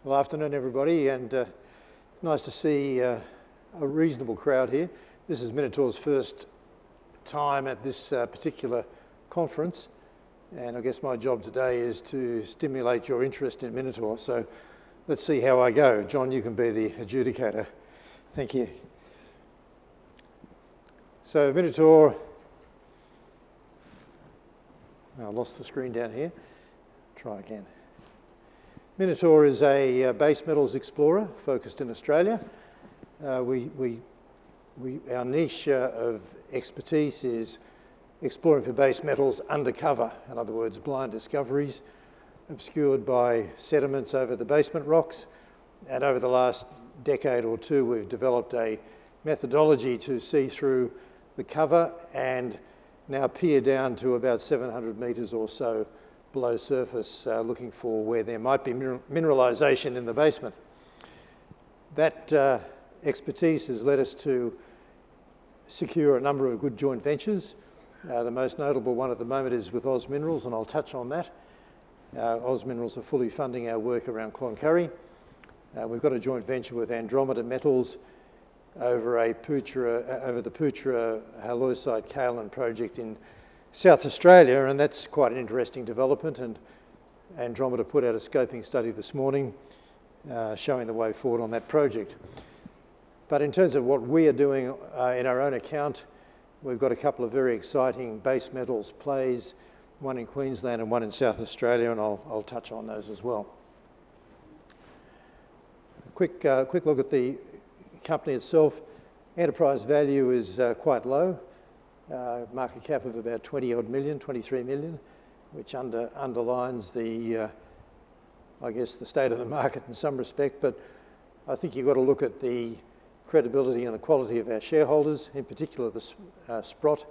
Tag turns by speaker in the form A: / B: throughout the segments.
A: Well, afternoon everybody, and nice to see a reasonable crowd here. This is Minotaur's first time at this particular conference, and I guess my job today is to stimulate your interest in Minotaur. So let's see how I go. John, you can be the adjudicator. Thank you. So Minotaur, I lost the screen down here. Try again. Minotaur is a base metals explorer focused in Australia. Our niche of expertise is exploring for base metals undercover, in other words, blind discoveries obscured by sediments over the basement rocks. And over the last decade or two, we've developed a methodology to see through the cover and now peer down to about 700 metres or so below surface, looking for where there might be mineralisation in the basement. That expertise has led us to secure a number of good joint ventures. The most notable one at the moment is with Oz Minerals, and I'll touch on that. Oz Minerals are fully funding our work around Cloncurry. We've got a joint venture with Andromeda Metals over the Poochera halloysite kaolin project in South Australia, and that's quite an interesting development, and Andromeda put out a scoping study this morning showing the way forward on that project. But in terms of what we are doing in our own account, we've got a couple of very exciting base metals plays, one in Queensland and one in South Australia, and I'll touch on those as well. A quick look at the company itself. Enterprise value is quite low. Market cap of about 20 million, 23 million, which underlines the state of the market in some respect. But I think you've got to look at the credibility and the quality of our shareholders, in particular the Sprott,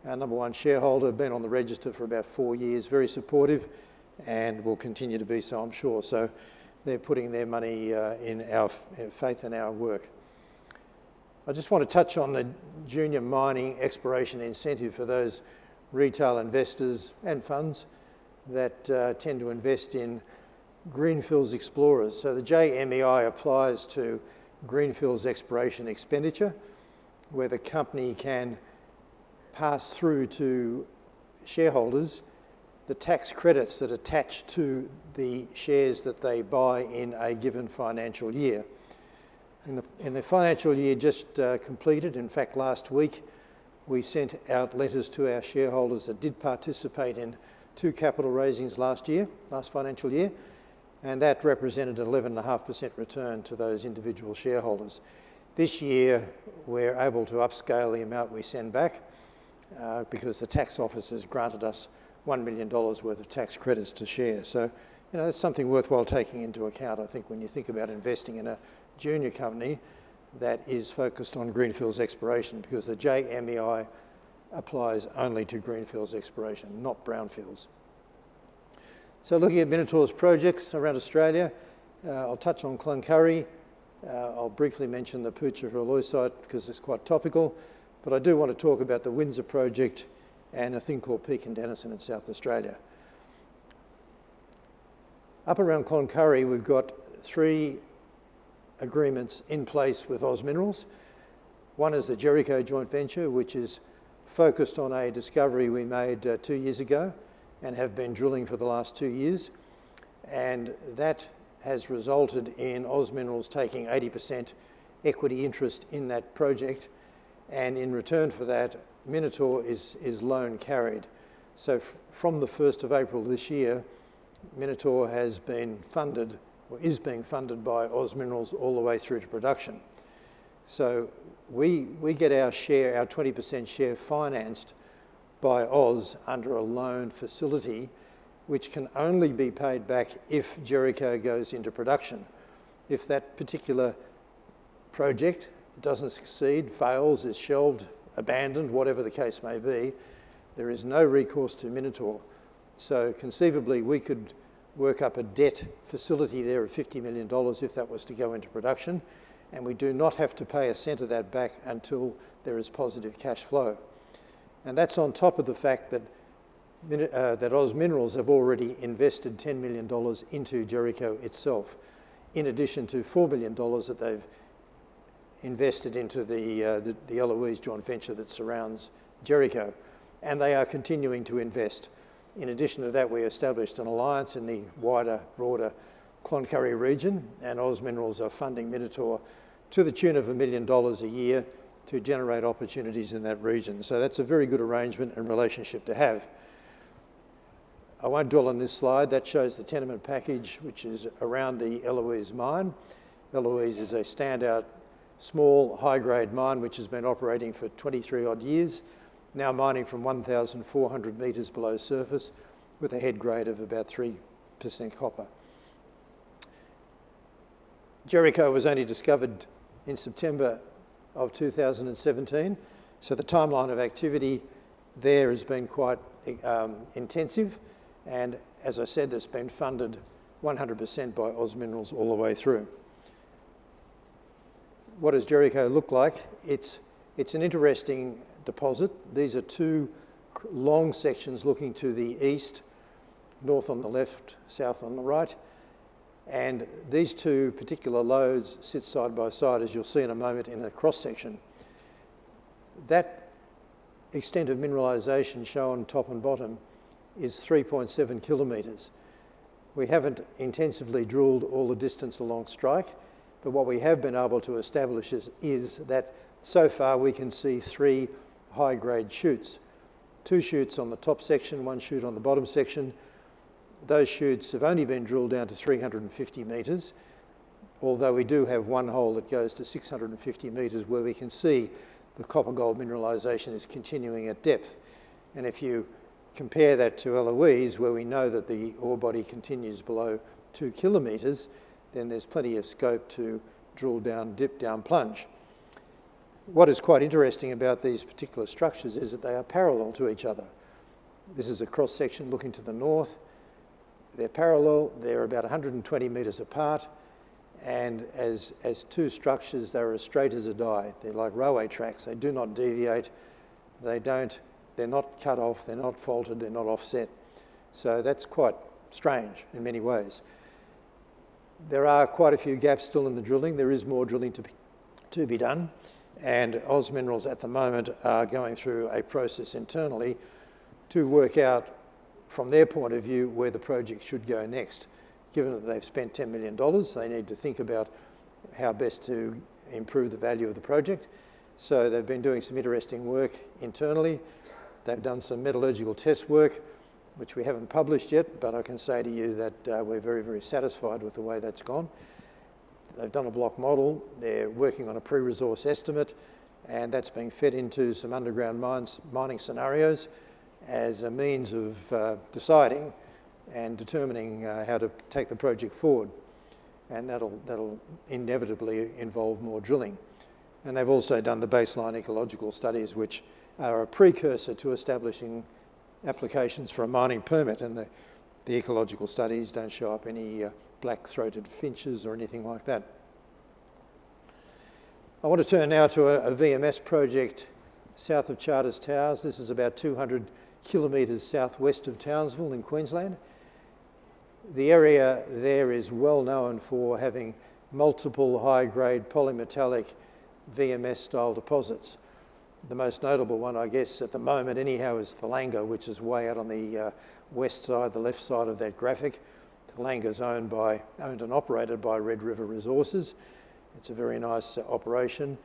A: our number one shareholder, been on the register for about 4 years, very supportive, and will continue to be so, I'm sure. So they're putting their money in our faith in our work. I just want to touch on the junior mining exploration incentive for those retail investors and funds that tend to invest in greenfields explorers. So the JMEI applies to greenfields exploration expenditure, where the company can pass through to shareholders the tax credits that attach to the shares that they buy in a given financial year. In the financial year just completed, in fact last week, we sent out letters to our shareholders that did participate in 2 capital raisings last financial year, and that represented an 11.5% return to those individual shareholders. This year, we're able to upscale the amount we send back because the tax office has granted us $1 million worth of tax credits to share. So, that's something worthwhile taking into account, I think, when you think about investing in a junior company that is focused on greenfields exploration, because the JMEI applies only to greenfields exploration, not brownfields. So looking at Minotaur's projects around Australia, I'll touch on Cloncurry. I'll briefly mention the Poochera halloysite because it's quite topical, but I do want to talk about the Windsor project and a thing called Peake and Denison in South Australia. Up around Cloncurry, we've got 3 agreements in place with Oz Minerals. One is the Jericho joint venture, which is focused on a discovery we made 2 years ago and have been drilling for the last 2 years. And that has resulted in Oz Minerals taking 80% equity interest in that project. And in return for that, Minotaur is loan carried. So from the 1st of April this year, Minotaur has been funded, or is being funded by Oz Minerals all the way through to production. So we get our share, our 20% share, financed by Oz under a loan facility, which can only be paid back if Jericho goes into production. If that particular project doesn't succeed, fails, is shelved, abandoned, whatever the case may be, there is no recourse to Minotaur. So conceivably, we could work up a debt facility there of $50 million if that was to go into production, and we do not have to pay a cent of that back until there is positive cash flow. And that's on top of the fact that Oz Minerals have already invested $10 million into Jericho itself. in addition to $4 million that they've invested into the Eloise joint venture that surrounds Jericho. And they are continuing to invest. In addition to that, we established an alliance in the wider, broader Cloncurry region, and Oz Minerals are funding Minotaur to the tune of $1 million a year to generate opportunities in that region. So that's a very good arrangement and relationship to have. I won't dwell on this slide. That shows the tenement package, which is around the Eloise mine. Eloise is a standout, small, high-grade mine which has been operating for 23 odd years, now mining from 1,400 metres below surface with a head grade of about 3% copper. Jericho was only discovered in September of 2017, so the timeline of activity there has been quite intensive, and as I said, it's been funded 100% by Oz Minerals all the way through. What does Jericho look like? It's an interesting deposit. These are two long sections looking to the east, north on the left, south on the right, and these two particular lodes sit side by side, as you'll see in a moment, in a cross-section. That extent of mineralisation shown top and bottom is 3.7 kilometres. We haven't intensively drilled all the distance along strike, but what we have been able to establish is that so far we can see 3 high-grade chutes. 2 chutes on the top section, 1 chute on the bottom section. Those chutes have only been drilled down to 350 metres, although we do have one hole that goes to 650 metres where we can see the copper-gold mineralisation is continuing at depth. And if you compare that to Eloise, where we know that the ore body continues below 2 kilometres, then there's plenty of scope to drill down, dip down, plunge. What is quite interesting about these particular structures is that they are parallel to each other. This is a cross-section looking to the north. They're parallel, they're about 120 metres apart, and as two structures, they're as straight as a die. They're like railway tracks. They do not deviate. They're not cut off, they're not faulted, they're not offset. So that's quite strange in many ways. There are quite a few gaps still in the drilling. There is more drilling to be done, and Oz Minerals at the moment are going through a process internally to work out, from their point of view, where the project should go next. Given that they've spent $10 million, they need to think about how best to improve the value of the project. So they've been doing some interesting work internally. They've done some metallurgical test work, which we haven't published yet, but I can say to you that we're very, very satisfied with the way that's gone. They've done a block model. They're working on a pre-resource estimate, and that's being fed into some underground mining scenarios as a means of deciding and determining how to take the project forward. And that'll inevitably involve more drilling. And they've also done the baseline ecological studies, which are a precursor to establishing applications for a mining permit, and the ecological studies don't show up any black-throated finches or anything like that. I want to turn now to a VMS project south of Charters Towers. This is about 200 kilometres southwest of Townsville in Queensland. The area there is well known for having multiple high-grade polymetallic VMS-style deposits. The most notable one, I guess, at the moment anyhow, is Thalanga, which is way out on the west side, the left side of that graphic. Thalanga is owned and operated by Red River Resources. It's a very nice operation.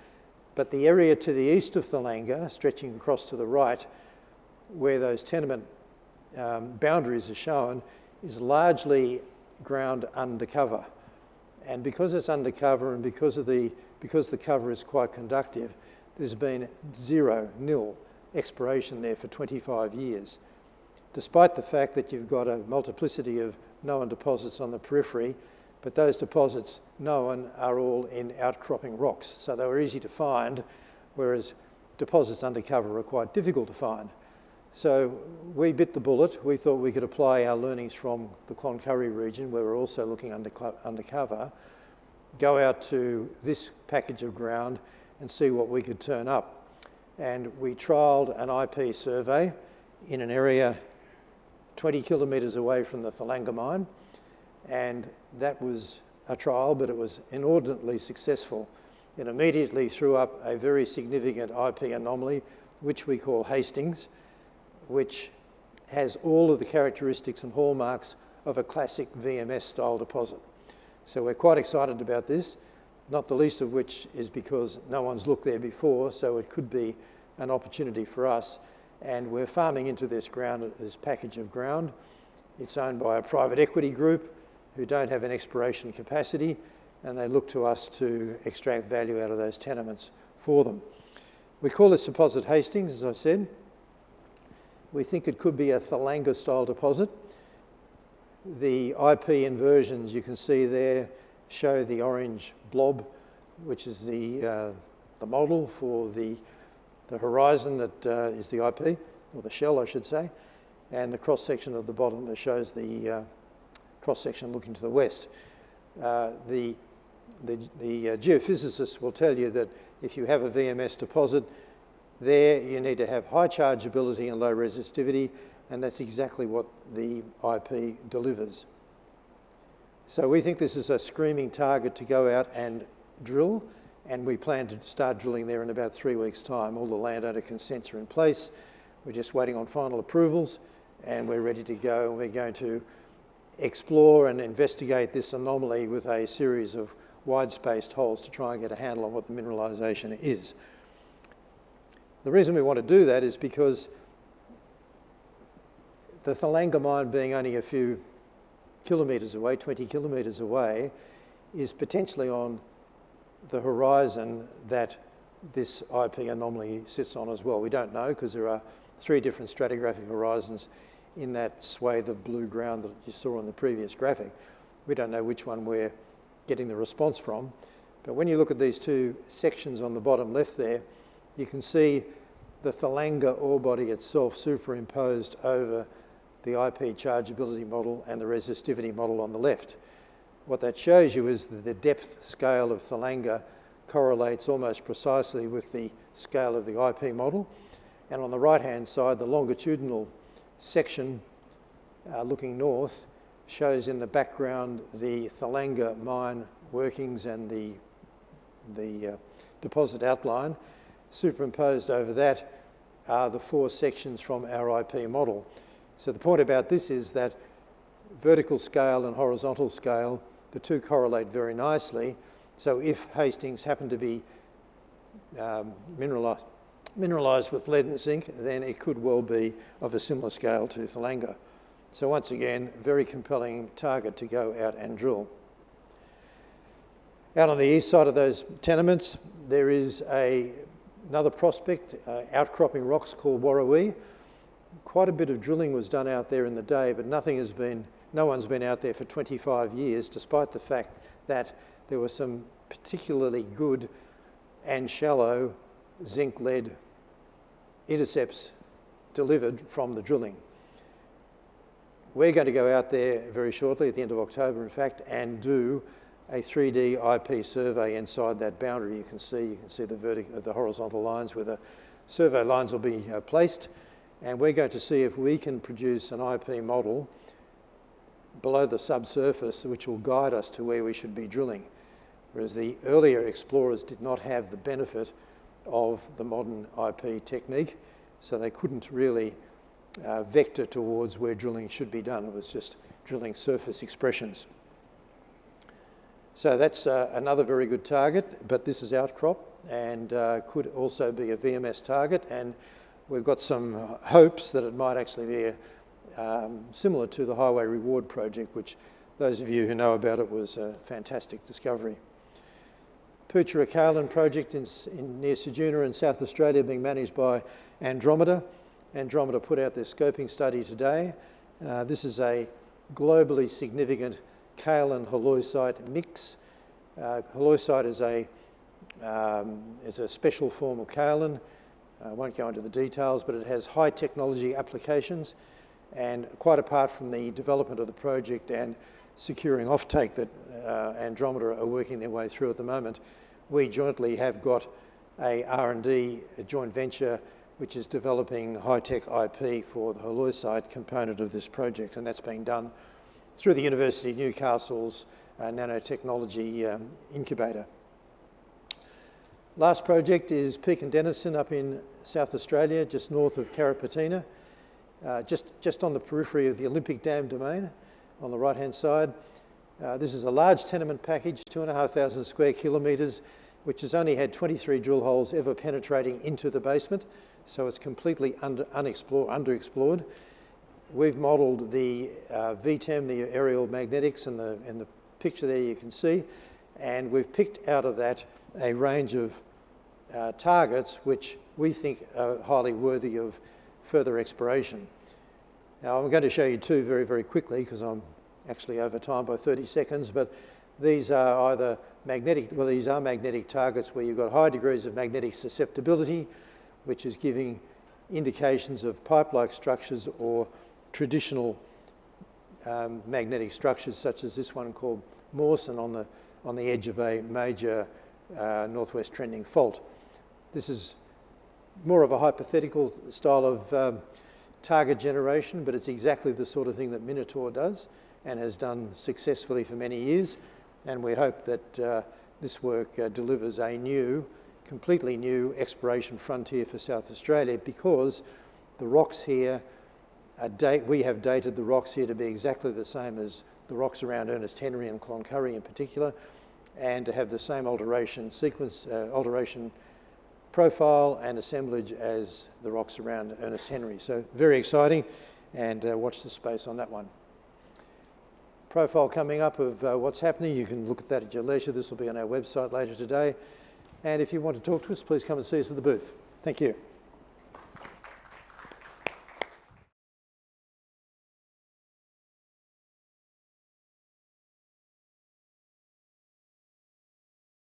A: But the area to the east of Thalanga, stretching across to the right, where those tenement boundaries are shown, is largely ground undercover. And because it's undercover and because the cover is quite conductive, there's been nil exploration there for 25 years. Despite the fact that you've got a multiplicity of known deposits on the periphery, but those deposits known are all in outcropping rocks, so they were easy to find, whereas deposits undercover are quite difficult to find. So we bit the bullet. We thought we could apply our learnings from the Cloncurry region, where we're also looking undercover, go out to this package of ground and see what we could turn up. And we trialled an IP survey in an area 20 kilometres away from the Thalanga mine, and that was a trial, but it was inordinately successful. It immediately threw up a very significant IP anomaly, which we call Hastings, which has all of the characteristics and hallmarks of a classic VMS-style deposit. So we're quite excited about this, not the least of which is because no one's looked there before, so it could be an opportunity for us. And we're farming into this ground, this package of ground. It's owned by a private equity group who don't have an exploration capacity, and they look to us to extract value out of those tenements for them. We call this deposit Hastings, as I said. We think it could be a Thalanga-style deposit. The IP inversions you can see there show the orange blob, which is the model for the horizon that is the IP, or the shell, I should say, and the cross-section of the bottom that shows the cross-section looking to the west. The geophysicists will tell you that if you have a VMS deposit, there you need to have high chargeability and low resistivity, and that's exactly what the IP delivers. So we think this is a screaming target to go out and drill, and we plan to start drilling there in about 3 weeks' time. All the landowner consents are in place. We're just waiting on final approvals, and we're ready to go. We're going to explore and investigate this anomaly with a series of wide-spaced holes to try and get a handle on what the mineralisation is. The reason we want to do that is because the Thalanga mine, being only a few kilometres away, 20 kilometres away, is potentially on the horizon that this IP anomaly sits on as well. We don't know because there are 3 different stratigraphic horizons in that swathe of blue ground that you saw on the previous graphic. We don't know which one we're getting the response from, but when you look at these 2 sections on the bottom left there, you can see the Thalanga ore body itself superimposed over the IP chargeability model and the resistivity model on the left. What that shows you is that the depth scale of Thalanga correlates almost precisely with the scale of the IP model. And on the right-hand side, the longitudinal section looking north shows in the background the Thalanga mine workings and the deposit outline. Superimposed over that are the 4 sections from our IP model. So the point about this is that vertical scale and horizontal scale, the 2 correlate very nicely. So if Hastings happened to be mineralised with lead and zinc, then it could well be of a similar scale to Thalanga. So once again, very compelling target to go out and drill. Out on the east side of those tenements, there is another prospect, outcropping rocks called Warrawee. Quite a bit of drilling was done out there in the day, but no one's been out there for 25 years, despite the fact that there were some particularly good and shallow zinc-lead intercepts delivered from the drilling. We're going to go out there very shortly, at the end of October, in fact, and do a 3D IP survey inside that boundary. You can see the horizontal lines where the survey lines will be placed, and we're going to see if we can produce an IP model below the subsurface which will guide us to where we should be drilling, whereas the earlier explorers did not have the benefit of the modern IP technique, so they couldn't really vector towards where drilling should be done. It was just drilling surface expressions. So that's another very good target, but this is outcrop and could also be a VMS target, and we've got some hopes that it might actually be similar to the Highway Reward project, which those of you who know about it was a fantastic discovery. Poochera Kaolin project near Ceduna in South Australia, being managed by Andromeda. Andromeda put out their scoping study today. This is a globally significant kaolin-halloysite mix. Halloysite is a special form of kaolin. I won't go into the details, but it has high technology applications, and quite apart from the development of the project and securing offtake that Andromeda are working their way through at the moment, we jointly have got a R&D joint venture which is developing high-tech IP for the halloysite component of this project, and that's being done through the University of Newcastle's nanotechnology incubator. Last project is Peake and Denison up in South Australia, just north of Carrapateena, just on the periphery of the Olympic Dam domain on the right-hand side. This is a large tenement package, 2,500 square kilometres, which has only had 23 drill holes ever penetrating into the basement, so it's completely underexplored. We've modelled the VTEM, the aerial magnetics, and the picture there you can see, and we've picked out of that a range of targets which we think are highly worthy of further exploration. Now, I'm going to show you two very, very quickly because I'm actually over time by 30 seconds, but these are either these are magnetic targets where you've got high degrees of magnetic susceptibility, which is giving indications of pipe-like structures or traditional magnetic structures, such as this one called Mawson on the edge of a major northwest trending fault. This is more of a hypothetical style of target generation, but it's exactly the sort of thing that Minotaur does and has done successfully for many years. And we hope that this work delivers a completely new exploration frontier for South Australia, because the rocks here, we have dated the rocks here to be exactly the same as the rocks around Ernest Henry and Cloncurry in particular, and to have the same alteration profile and assemblage as the rocks around Ernest Henry. So very exciting, and watch the space on that one. Profile coming up of what's happening. You can look at that at your leisure. This will be on our website later today. And if you want to talk to us, please come and see us at the booth. Thank you.